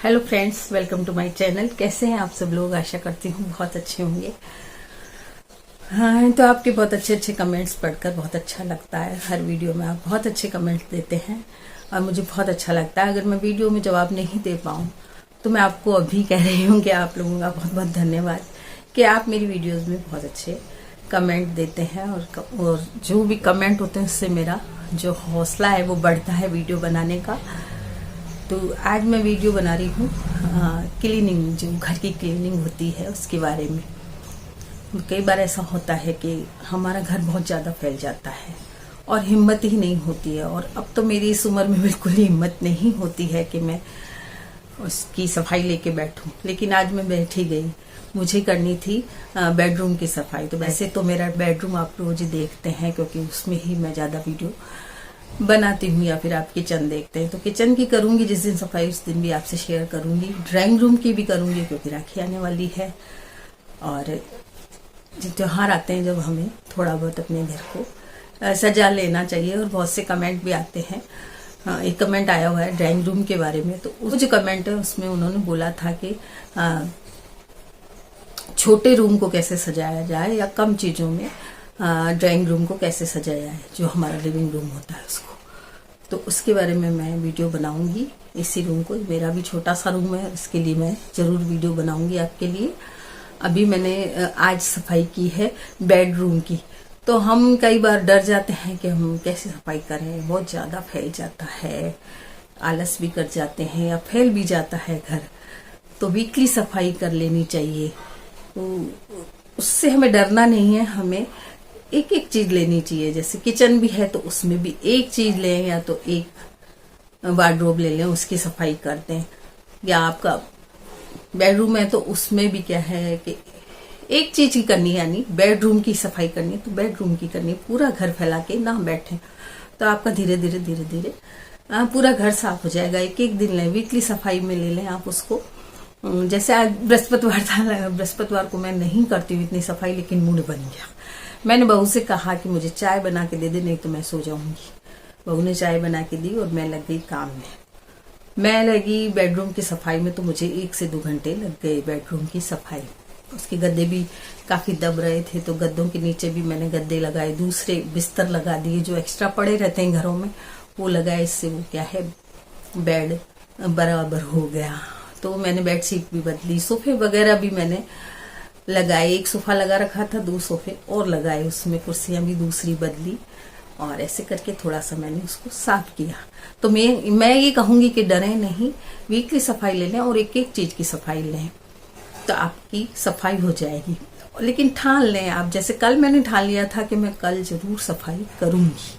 Hello friends, welcome to my channel. कैसे हैं आप सब लोग? आशा करती हूँ बहुत अच्छे होंगे। हाँ, तो आपके बहुत अच्छे अच्छे कमेंट्स पढ़कर बहुत अच्छा लगता है। हर वीडियो में आप बहुत अच्छे कमेंट्स देते हैं और मुझे बहुत अच्छा लगता है। अगर मैं वीडियो में जवाब नहीं दे पाऊँ तो मैं आपको अभी कह रही हूँ कि आप लोगों का बहुत बहुत धन्यवाद कि आप मेरी वीडियोज में बहुत अच्छे कमेंट देते हैं और जो भी कमेंट होते हैं उससे मेरा जो हौसला है वो बढ़ता है वीडियो बनाने का। तो आज मैं वीडियो बना रही हूँ क्लीनिंग, जो घर की क्लीनिंग होती है उसके बारे में। कई बार ऐसा होता है कि हमारा घर बहुत ज़्यादा फैल जाता है और हिम्मत ही नहीं होती है, और अब तो मेरी इस उम्र में बिल्कुल ही हिम्मत नहीं होती है कि मैं उसकी सफाई लेके बैठूं। लेकिन आज मैं बैठ ही गई। मुझे करनी थी बेडरूम की सफाई। तो वैसे तो मेरा बेडरूम आप रोज ही देखते हैं क्योंकि उसमें ही मैं ज़्यादा वीडियो बनाती हूँ, या फिर आप किचन देखते हैं। तो किचन की करूंगी जिस दिन सफाई, उस दिन भी आपसे शेयर करूंगी। ड्राइंग रूम की भी करूंगी क्योंकि राखी आने वाली है और जब त्योहार आते हैं जब हमें थोड़ा बहुत अपने घर को सजा लेना चाहिए। और बहुत से कमेंट भी आते हैं। एक कमेंट आया हुआ है ड्राइंग रूम के बारे में। तो वो जो कमेंट है उसमें उन्होंने बोला था कि छोटे रूम को कैसे सजाया जाए या कम चीजों में ड्राइंग रूम को कैसे सजाया जाए, जो हमारा लिविंग रूम होता है उसको। तो उसके बारे में मैं वीडियो बनाऊंगी। इसी रूम को, मेरा भी छोटा सा रूम है, इसके लिए मैं जरूर वीडियो बनाऊंगी आपके लिए। अभी मैंने आज सफाई की है बेडरूम की। तो हम कई बार डर जाते हैं कि हम कैसे सफाई करें, बहुत ज्यादा फैल जाता है, आलस भी कर जाते हैं या फैल भी जाता है घर। तो वीकली सफाई कर लेनी चाहिए। तो उससे हमें डरना नहीं है, हमें एक एक चीज लेनी चाहिए। जैसे किचन भी है तो उसमें भी एक चीज लें, या तो एक वार्डरोब ले लें, उसकी सफाई कर दें। या आपका बेडरूम है तो उसमें भी क्या है कि एक चीज की करनी है, यानी बेडरूम की सफाई करनी है तो बेडरूम की करनी है। पूरा घर फैला के ना बैठे तो आपका धीरे धीरे धीरे धीरे पूरा घर साफ हो जाएगा। एक एक दिन लें, वीकली सफाई में ले लें आप उसको। जैसे आज बृहस्पतिवार था, बृहस्पतिवार को मैं नहीं करती हूँ इतनी सफाई, लेकिन मूड बन गया। मैंने बहू से कहा कि मुझे चाय बना के दे दे, नहीं तो मैं सो जाऊंगी। बहू ने चाय बना के दी और मैं लग गई काम में। मैं लगी बेडरूम की सफाई में, तो मुझे 1 से 2 घंटे लग गए बेडरूम की सफाई। उसके गद्दे भी काफी दब रहे थे, तो गद्दों के नीचे भी मैंने गद्दे लगाए, दूसरे बिस्तर लगा दिए जो एक्स्ट्रा पड़े रहते हैं घरों में, वो लगाए। इससे वो क्या है, बेड बराबर हो गया। तो मैंने बेडशीट भी बदली, सोफे वगैरह भी मैंने लगाए। एक सोफा लगा रखा था, 2 सोफे और लगाए, उसमें कुर्सियां भी दूसरी बदली, और ऐसे करके थोड़ा सा मैंने उसको साफ किया। तो मैं ये कहूंगी कि डरें नहीं, वीकली सफाई ले लें और एक एक चीज की सफाई लें तो आपकी सफाई हो जाएगी। लेकिन ठान लें आप, जैसे कल मैंने ठान लिया था कि मैं कल जरूर सफाई करूंगी।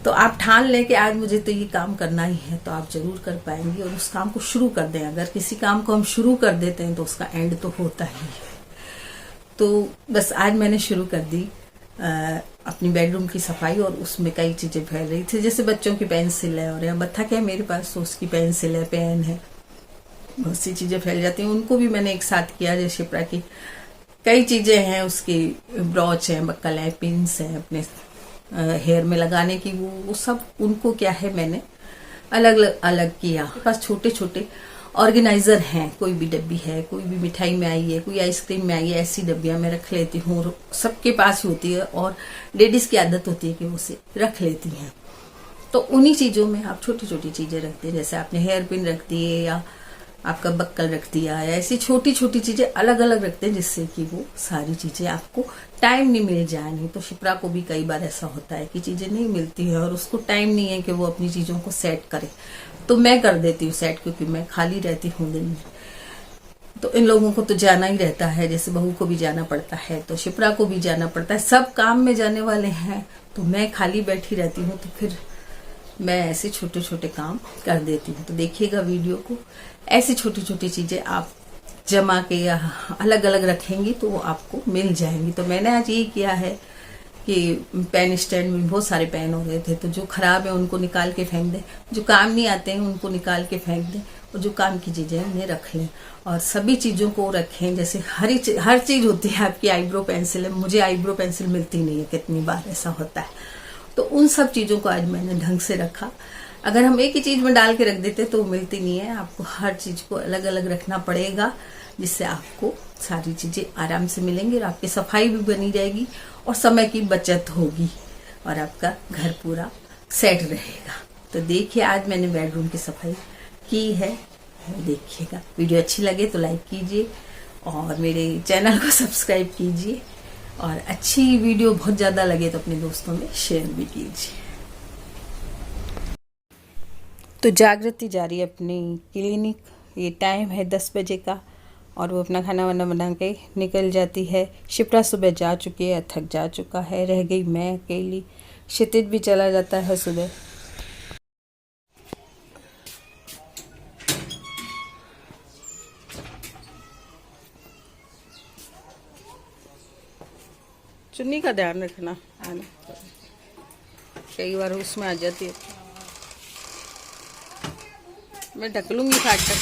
तो आप ठान लें कि आज मुझे तो ये काम करना ही है, तो आप जरूर कर पाएंगे और उस काम को शुरू कर दें। अगर किसी काम को हम शुरू कर देते हैं तो उसका एंड तो होता ही है। तो बस आज मैंने शुरू कर दी अपनी बेडरूम की सफाई, और उसमें कई चीजें फैल रही थी। जैसे बच्चों की पेंसिल है, और यहाँ बत्तख है मेरे पास तो उसकी पेंसिल है, पेन है, बहुत सी चीजें फैल जाती हैं। उनको भी मैंने एक साथ किया। जैसे शिप्रा की कई चीजें हैं, उसकी ब्रॉच है, बक्कल है, पिन्स है अपने हेयर में लगाने की, वो सब उनको क्या है मैंने अलग अलग किया। मेरे पास छोटे छोटे ऑर्गेनाइजर हैं, कोई भी डब्बी है, कोई भी मिठाई में आई है, कोई आइसक्रीम में आई है, ऐसी डब्बियां मैं रख लेती हूँ। सबके पास होती है और लेडीज की आदत होती है कि वो उसे रख लेती हैं। तो उन्हीं चीजों में आप छोटी छोटी चीजें रखते हैं। जैसे आपने हेयर पिन रख दिए, या आपका बक्कल रख दिया, या ऐसी छोटी छोटी चीजें अलग अलग रखते हैं, जिससे कि वो सारी चीजें आपको टाइम नहीं मिल जाए। नहीं तो शिप्रा को भी कई बार ऐसा होता है कि चीजें नहीं मिलती है और उसको टाइम नहीं है कि वो अपनी चीजों को सेट करे। तो मैं कर देती हूँ सेट, क्योंकि मैं खाली रहती हूँ दिन में। तो इन लोगों को तो जाना ही रहता है, जैसे बहू को भी जाना पड़ता है, तो शिप्रा को भी जाना पड़ता है, सब काम में जाने वाले हैं। तो मैं खाली बैठी रहती हूँ, तो फिर मैं ऐसे छोटे छोटे काम कर देती हूँ। तो देखिएगा वीडियो को, ऐसी छोटी छोटी चीजें आप जमा के या अलग अलग रखेंगी तो वो आपको मिल जाएंगी। तो मैंने आज ये किया है कि पेन स्टैंड में बहुत सारे पेन हो गए थे, तो जो खराब है उनको निकाल के फेंक दें, जो काम नहीं आते हैं उनको निकाल के फेंक दें, और जो काम की चीजें उन्हें रख लें। और सभी चीजों को रखें। जैसे हर चीज होती है। आपकी आईब्रो पेंसिल है, मुझे आईब्रो पेंसिल मिलती नहीं है, कितनी बार ऐसा होता है। तो उन सब चीजों को आज मैंने ढंग से रखा। अगर हम एक ही चीज में डाल के रख देते तो वो मिलती नहीं है, आपको हर चीज को अलग अलग रखना पड़ेगा, जिससे आपको सारी चीजें आराम से मिलेंगी और आपकी सफाई भी बनी रहेगी और समय की बचत होगी और आपका घर पूरा सेट रहेगा। तो देखिए आज मैंने बेडरूम की सफाई की है, देखिएगा। वीडियो अच्छी लगे तो लाइक कीजिए और मेरे चैनल को सब्सक्राइब कीजिए, और अच्छी वीडियो बहुत ज्यादा लगे तो अपने दोस्तों में शेयर भी कीजिए। तो जागृति जा रही है अपनी क्लिनिक, ये टाइम है 10 बजे का, और वो अपना खाना वाना बना के निकल जाती है। शिप्रा सुबह जा चुकी है, थक जा चुका है, रह गई मैं अकेली। क्षितिज भी चला जाता है सुबह। चुन्नी का ध्यान रखना, आना कई बार उसमें आ जाती है। मैं ढक लूंगी फाटक।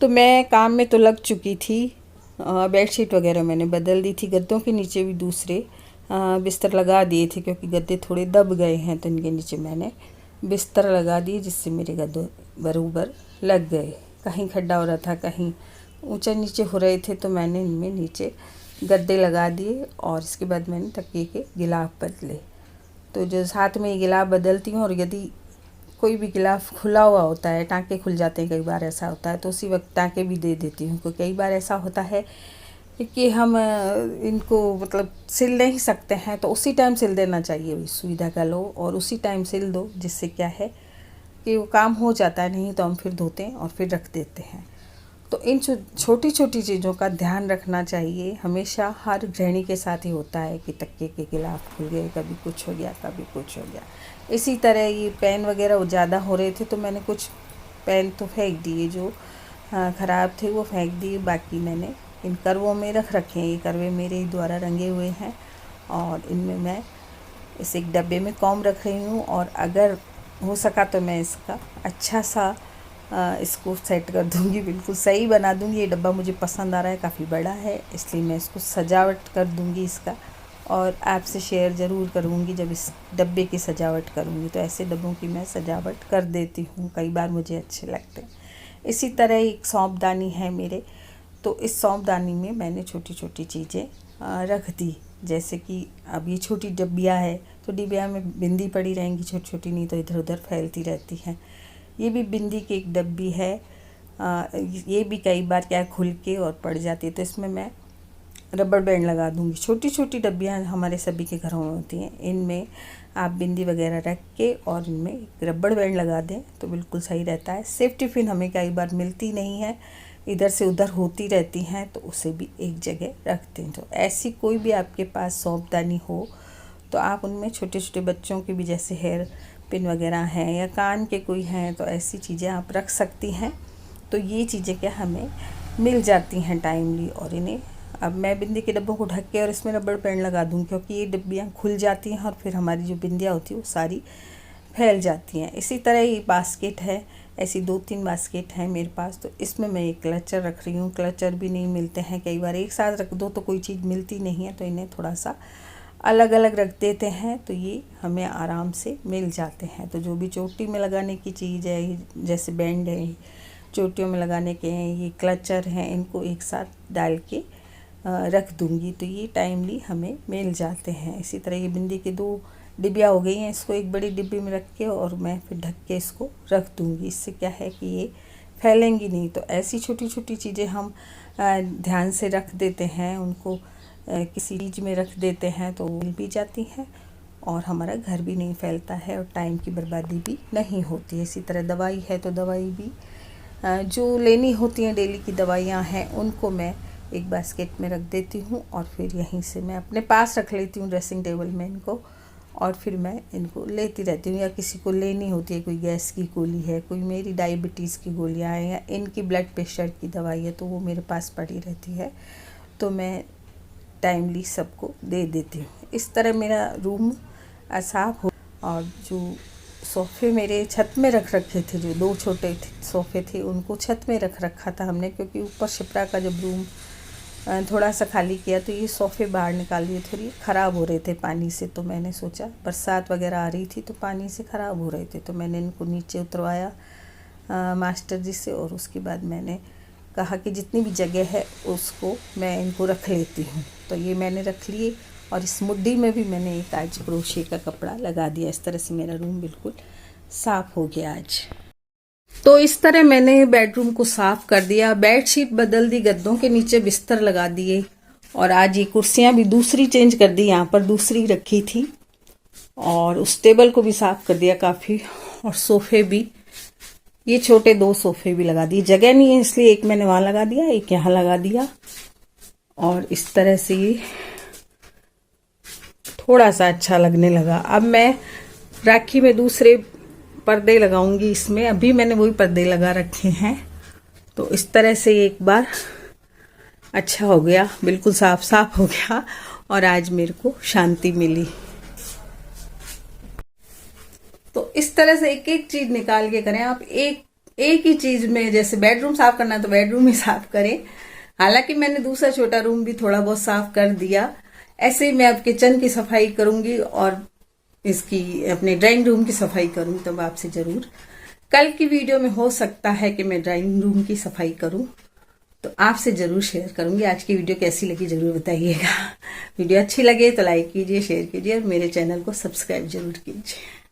तो मैं काम में तो लग चुकी थी, बेडशीट वगैरह मैंने बदल दी थी, गद्दों के नीचे भी दूसरे बिस्तर लगा दिए थे क्योंकि गद्दे थोड़े दब गए हैं, तो इनके नीचे मैंने बिस्तर लगा दिए जिससे मेरे गद्दे बराबर लग गए। कहीं खड्डा हो रहा था, कहीं ऊंचा नीचे हो रहे थे, तो मैंने इनमें नीचे गद्दे लगा दिए और इसके बाद मैंने तकिए के गिलाफ बदले। तो जो साथ में ये गिलाफ बदलती हूँ, और यदि कोई भी गिलाफ खुला हुआ होता है, टाँके खुल जाते हैं, कई बार ऐसा होता है, तो उसी वक्त टाँके भी दे देती हूँ। क्योंकि कई बार ऐसा होता है कि हम इनको मतलब सिल नहीं सकते हैं, तो उसी टाइम सिल देना चाहिए। सुविधा का लो और उसी टाइम सिल दो, जिससे क्या है कि वो काम हो जाता है। नहीं तो हम फिर धोते हैं और फिर रख देते हैं। तो इन छोटी छोटी चीज़ों का ध्यान रखना चाहिए। हमेशा हर गृहिणी के साथ ही होता है कि तकिए के गिलाफ खुल गए, कभी कुछ हो गया, कभी कुछ हो गया। इसी तरह ये पेन वगैरह ज़्यादा हो रहे थे, तो मैंने कुछ पेन तो फेंक दिए, जो ख़राब थे वो फेंक दिए। बाकी मैंने इन करवों में रख रखे हैं। ये करवे मेरे ही द्वारा रंगे हुए हैं, और इनमें मैं इस एक डब्बे में कॉम रख रही हूँ। और अगर हो सका तो मैं इसका अच्छा सा इसको सेट कर दूँगी, बिल्कुल सही बना दूँगी। ये डब्बा मुझे पसंद आ रहा है, काफ़ी बड़ा है, इसलिए मैं इसको सजावट कर दूँगी इसका, और आपसे शेयर ज़रूर करूँगी जब इस डब्बे की सजावट करूँगी। तो ऐसे डब्बों की मैं सजावट कर देती हूँ, कई बार मुझे अच्छे लगते हैं। इसी तरह एक सौंपदानी है मेरे, तो इस सौंपदानी में मैंने छोटी छोटी चीज़ें रख दी। जैसे कि अब ये छोटी डब्बियाँ है, तो डिब्बिया में बिंदी पड़ी रहेंगी छोटी छोटी, नहीं तो इधर उधर फैलती रहती हैं। ये भी बिंदी की एक डब्बी है, ये भी कई बार क्या खुल के और पड़ जाती है, तो इसमें मैं रबड़ बैंड लगा दूंगी। छोटी छोटी डब्बियाँ हमारे सभी के घरों में होती हैं, इनमें आप बिंदी वगैरह रख के और इनमें एक रबड़ बैंड लगा दें तो बिल्कुल सही रहता है। सेफ्टी पिन हमें कई बार मिलती नहीं है, इधर से उधर होती रहती हैं, तो उसे भी एक जगह रख दें। तो ऐसी कोई भी आपके पास सौंपदानी हो तो आप उनमें छोटे छोटे बच्चों के भी जैसे हेयर पिन वगैरह हैं या कान के कोई हैं, तो ऐसी चीज़ें आप रख सकती हैं। तो ये चीज़ें क्या हमें मिल जाती हैं टाइमली। और इन्हें अब मैं बिंदी के डब्बों को ढक के और इसमें रबड़ बैंड लगा दूँ, क्योंकि ये डब्बियाँ खुल जाती हैं और फिर हमारी जो बिंदियाँ होती हैं वो सारी फैल जाती हैं। इसी तरह ये बास्केट है, ऐसी 2-3 बास्केट हैं मेरे पास, तो इसमें मैं एक क्लचर रख रही हूँ। क्लचर भी नहीं मिलते हैं, कई बार एक साथ रख दो तो कोई चीज़ मिलती नहीं है, तो इन्हें थोड़ा सा अलग अलग रख देते हैं, तो ये हमें आराम से मिल जाते हैं। तो जो भी चोटी में लगाने की चीज़ है, जैसे बैंड है, चोटियों में लगाने के हैं, ये क्लचर हैं, इनको एक साथ डाल के रख दूंगी, तो ये टाइमली हमें मिल जाते हैं। इसी तरह ये बिंदी की 2 डिब्बियाँ हो गई हैं, इसको एक बड़ी डिब्बी में रख के और मैं फिर ढक के इसको रख दूंगी। इससे क्या है कि ये फैलेंगी नहीं। तो ऐसी छोटी छोटी चीज़ें हम ध्यान से रख देते हैं, उनको किसी चीज़ में रख देते हैं तो मिल भी जाती हैं और हमारा घर भी नहीं फैलता है और टाइम की बर्बादी भी नहीं होती है। इसी तरह दवाई है, तो दवाई भी जो लेनी होती हैं, डेली की दवाइयाँ हैं, उनको मैं एक बास्केट में रख देती हूँ और फिर यहीं से मैं अपने पास रख लेती हूँ ड्रेसिंग टेबल में इनको, और फिर मैं इनको लेती रहती हूँ। या किसी को लेनी होती है, कोई गैस की गोली है, कोई मेरी डायबिटीज़ की गोलियाँ हैं, या इनकी ब्लड प्रेशर की दवाई है, तो वो मेरे पास पड़ी रहती है, तो मैं टाइमली सबको दे देती हूँ। इस तरह मेरा रूम साफ हो और जो सोफ़े मेरे छत में रख रखे थे, जो 2 छोटे सोफ़े थे उनको छत में रख रखा था हमने, क्योंकि ऊपर शिप्रा का जब रूम थोड़ा सा खाली किया तो ये सोफ़े बाहर निकाल दिए, थोड़ी ख़राब हो रहे थे पानी से। तो मैंने सोचा बरसात वगैरह आ रही थी तो पानी से ख़राब हो रहे थे, तो मैंने इनको नीचे उतरवाया मास्टर जी से। और उसके बाद मैंने कहा कि जितनी भी जगह है उसको मैं इनको रख लेती हूँ। तो ये मैंने रख लिए, और इस मुड्डी में भी मैंने एक आज क्रोशे का कपड़ा लगा दिया। इस तरह से मेरा रूम बिल्कुल साफ़ हो गया आज। तो इस तरह मैंने बेडरूम को साफ कर दिया, बेडशीट बदल दी, गद्दों के नीचे बिस्तर लगा दिए, और आज ये कुर्सियां भी दूसरी चेंज कर दी, यहाँ पर दूसरी रखी थी, और उस टेबल को भी साफ कर दिया काफ़ी, और सोफे भी, ये छोटे 2 सोफे भी लगा दिए। जगह नहीं है इसलिए एक मैंने वहां लगा दिया, एक यहाँ लगा दिया, और इस तरह से ये थोड़ा सा अच्छा लगने लगा। अब मैं राखी में दूसरे पर्दे लगाऊंगी इसमें, अभी मैंने वही पर्दे लगा रखे हैं। तो इस तरह से एक बार अच्छा हो गया, बिल्कुल साफ साफ हो गया, और आज मेरे को शांति मिली। तो इस तरह से एक एक चीज निकाल के करें आप, एक ही चीज में। जैसे बेडरूम साफ करना है तो बेडरूम ही साफ करें। हालांकि मैंने दूसरा छोटा रूम भी थोड़ा बहुत साफ कर दिया। ऐसे ही मैं अब किचन की सफाई करूंगी, और इसकी अपने ड्राइंग रूम की सफाई करूंगी। तो आपसे जरूर कल की वीडियो में हो सकता है कि मैं ड्राइंग रूम की सफाई करूं, तो आपसे जरूर शेयर करूंगी। आज की वीडियो कैसी लगी जरूर बताइएगा। वीडियो अच्छी लगे तो लाइक कीजिए, शेयर कीजिए, और मेरे चैनल को सब्सक्राइब जरूर कीजिए।